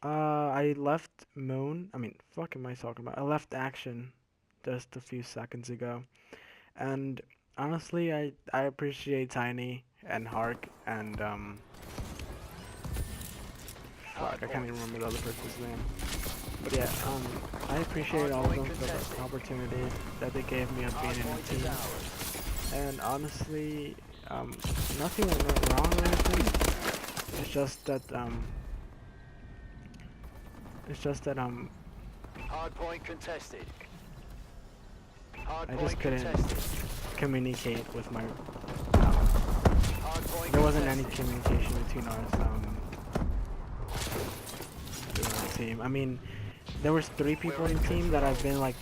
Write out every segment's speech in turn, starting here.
I left Moon. I mean, fuck am I talking about? I left Action just a few seconds ago. And honestly, I appreciate Tiny and Hark and fuck, I can't even remember the other person's name. But yeah, I appreciate all of them for the opportunity that they gave me of being in a team. And honestly, nothing went wrong or anything. It's just that it's just that Hardpoint contested. I just Hardpoint couldn't contested. communicate with my Hardpoint there wasn't any contested. communication between our team. I mean, there was three people We're in in the team that control. I've been like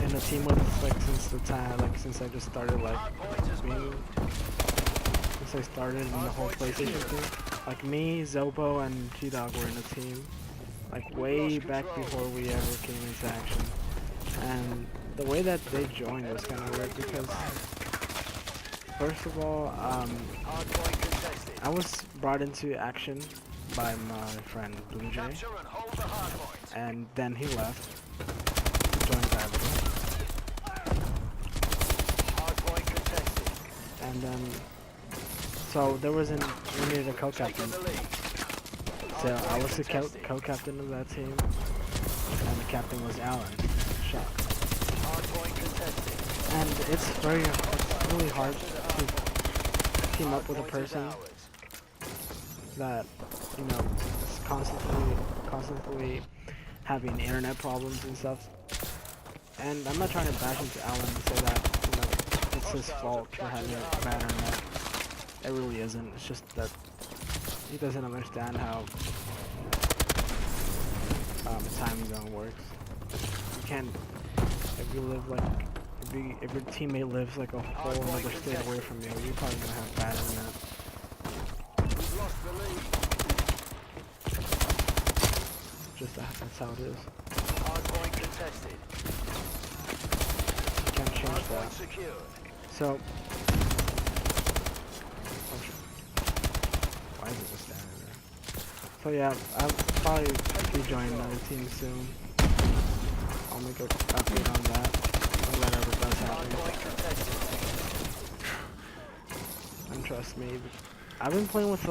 in the team with like since the time like since I just started like Hardpoint has being moved. since I started in the whole Hardpoint PlayStation secured. thing. Like me, Zobo, and G-Dog were in a team like We've way lost back control. before we ever came into Action. And the way that they joined was Enemy kind of weird UAV because above. first of all, Hardpoint contested. I was brought into Action by my friend Blue Jay, Capture and hold the hardpoint. and then he left, joined Gravity, Hardpoint contested. and then so there wasn't we needed a co-captain. Taking the lead. So I was the Hardpoint contested. co-captain of that team, and the captain was Alan. Shock. Hardpoint contested. And it's really hard to team up with a Hardpoint is person ours. that is constantly having internet problems and stuff. And I'm not trying to bash into Alan and say that it's his fault for having a bad internet. It really isn't. It's just that he doesn't understand how time zone works. You can't if you live like if your teammate lives like a whole another state away from you, you're probably gonna have bad internet. We've lost the lead. Just that's how it is. Hardpoint contested. You can't change Hardpoint that. secured. So, oh shit. Why is it just standing there? So yeah, I'll probably be joining another team soon. I'll make an update on that when that ever does happen. Hardpoint contested. And trust me, I've been playing with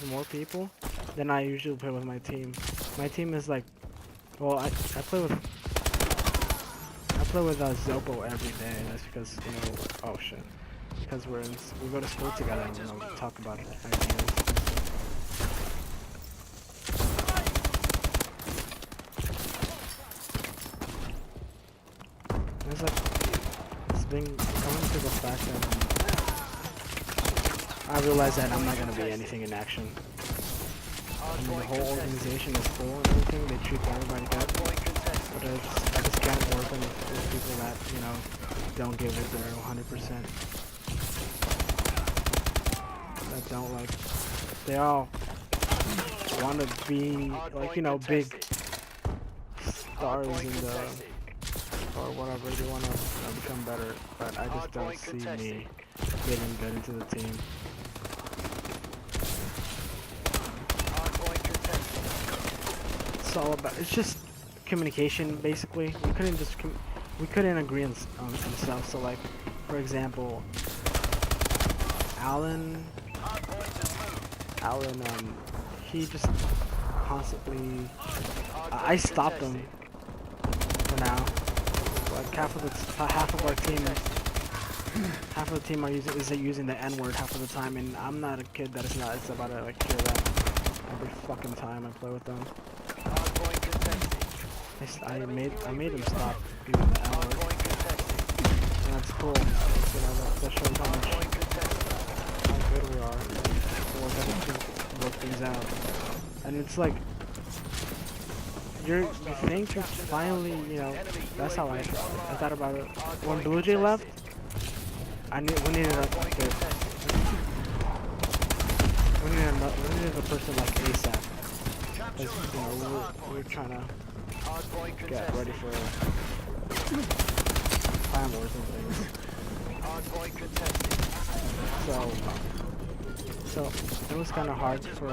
more people than I usually play with my team. My team is like, well, I play with Zopo every day. That's because oh shit, because we go to school together and talk about ideas. It's like it's been coming to the fact that I realize that I'm not gonna be anything in Action. I mean, the whole organization is cool and everything. They treat everybody good, Hardpoint contested. but I just can't work with people that don't give it their 100%. That don't like they all want to be like big stars in the or whatever. They want to become better, but I just don't see me getting good into the team. Hardpoint contested. It's all about. It's just communication, basically. We couldn't agree on stuff. So, like, for example, Alan, Hardpoint has moved. Alan, he just constantly. I Hardpoint stopped him contested. for now. Like half of our team, half of the team is using the N word half of the time, and I'm not a kid that is not. It's about to like hear that every fucking time I play with them. Hardpoint contested. I made him stop using the N word, Hardpoint contested. and that's cool. That shows Hardpoint contested. how good we are. To work things out, and it's like you think you're finally, that's how I thought. I thought about it when Blue Jay left. We needed a person like ASAP. Because we were trying to Hardpoint get ready contested. for Time Wars and things. Hardpoint contested. So it was kind of hard for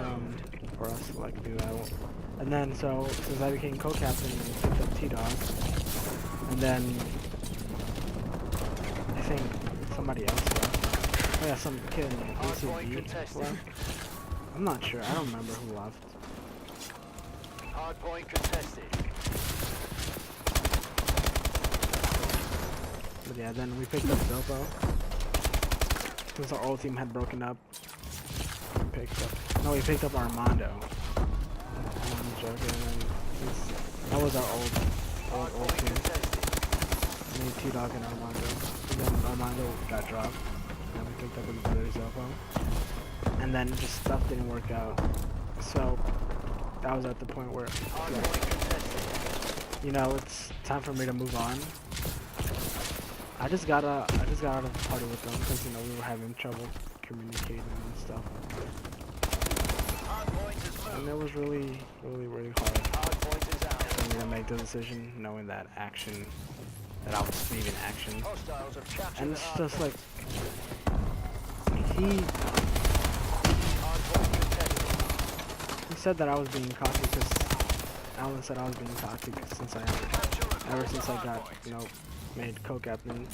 us to like do that. And then, so, since I became co-captain, I picked up T-Dog. And then, I think somebody else left. Oh yeah, some kid in Hardpoint ACB contested. left. I'm not sure, I don't remember who left. Hardpoint contested. But yeah, then we picked up Zopo. Since our old team had broken up. We picked up Armando. I'm joking, and then that was our old Hardpoint team. contested. Me, T-Dog, and Armando. And then Armando got dropped. And we picked up his brother Zopo. And then just stuff didn't work out. So that was at the point where, Hardpoint contested. you know, it's time for me to move on. I just got out of the party with them because, you know, we were having trouble communicating and stuff. Hardpoint is And moved. it was really hard Hardpoint is out. for me to make the decision, knowing that I was leaving action. Hostiles have captured And the it's just hardpoint. like, he Hardpoint contested. said that I was being cocky because Alan said I was being cocky since ever since I got, you know, made co-captain.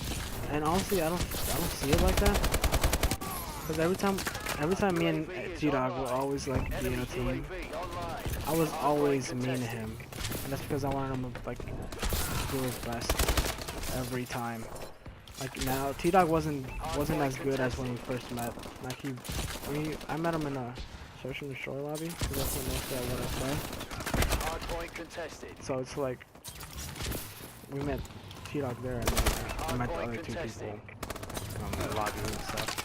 And honestly, I don't see it like that. Because every time me and T-Dog were always like being a team, UAV online. I was always mean to him, and that's because I wanted him to like do his best every time. Like now, T-Dog wasn't as good as when we first met. Like I met him in a Search and Destroy lobby, because that's what mostly I want to play. Hardpoint contested. So it's like we met T-Dog there, and then I met the other two people in the lobby and stuff.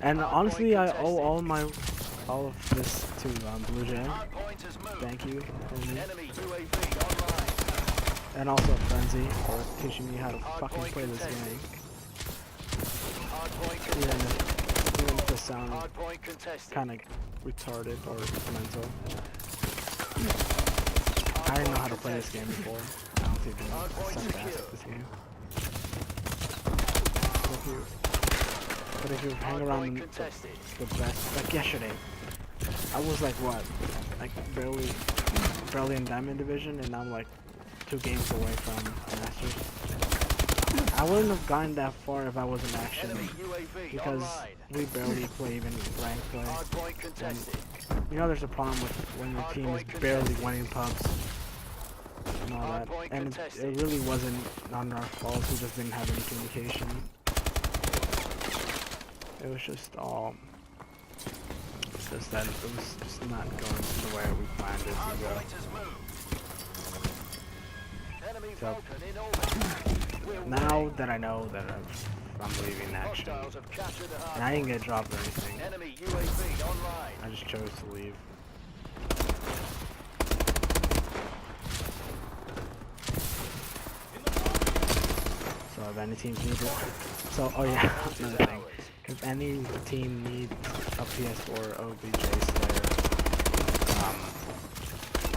And honestly, I owe all of this to Blue Jay. Hardpoint is moved. Thank you, homie. Enemy UAV online. And also Frenzy for teaching me how to fucking play this game. Hardpoint Even contested. if the sound Hardpoint contested. kind of retarded or mental. I didn't know how to play this game before. I don't think I sucked ass at this game. But if you hang around Hardpoint the contested. best, like yesterday, I was like what, like barely in Diamond Division, and I'm like 2 games away from Masters. I wouldn't have gotten that far if I was in action, Enemy UAV because online. we barely play even rank play. Hardpoint contested. You know, there's a problem with when your team is barely winning pubs and all that, and it really wasn't on our fault. We just didn't have any communication. It was just that it was just not going the way we planned it to go. Hardpoint is moved. Enemy So, Vulcan in orbit. We're now winning. that I know that I'm leaving action, Hostiles have captured the and I didn't hardpoint. get dropped or anything, Enemy UAV online. I just chose to leave. So if any teams need it, so oh yeah, another thing. If any team needs a PS4 OBJ Slayer,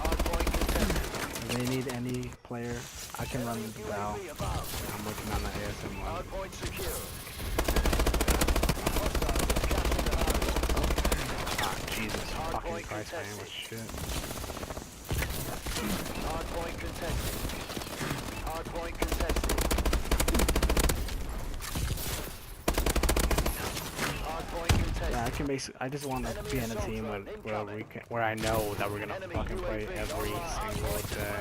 Hardpoint contested. if they need any player, I can run the Val. UAV above. I'm working on the ASM one. Hardpoint secure. Hostiles have captured the hardpoint. Ah, Jesus fucking Hardpoint Christ, man, contested. what shit. Hardpoint contested. Hardpoint contested. Hardpoint contested. Yeah, I can basically, I just want to be in a team where I know that we're gonna fucking play every single day.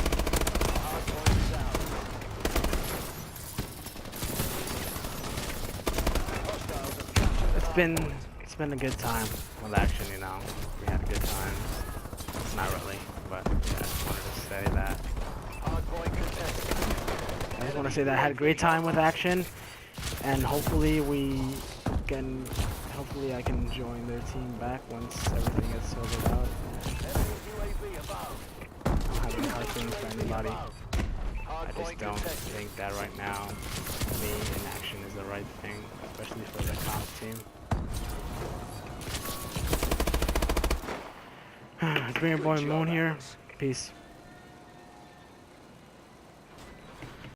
Hardpoint is out. Hostiles have captured the hardpoint. It's been a good time with action, you know. We had a good time. Not really, but yeah, I just wanted to say that. Hardpoint contested. I just want to say that I had a great time with action, and hopefully I can join their team back once everything gets sorted out. Enemy UAV above. I don't have any hard feelings for anybody. I Hardpoint just don't contested. think that right now me in action is the right thing, especially for the comp team. It's been your boy Moon here. Peace.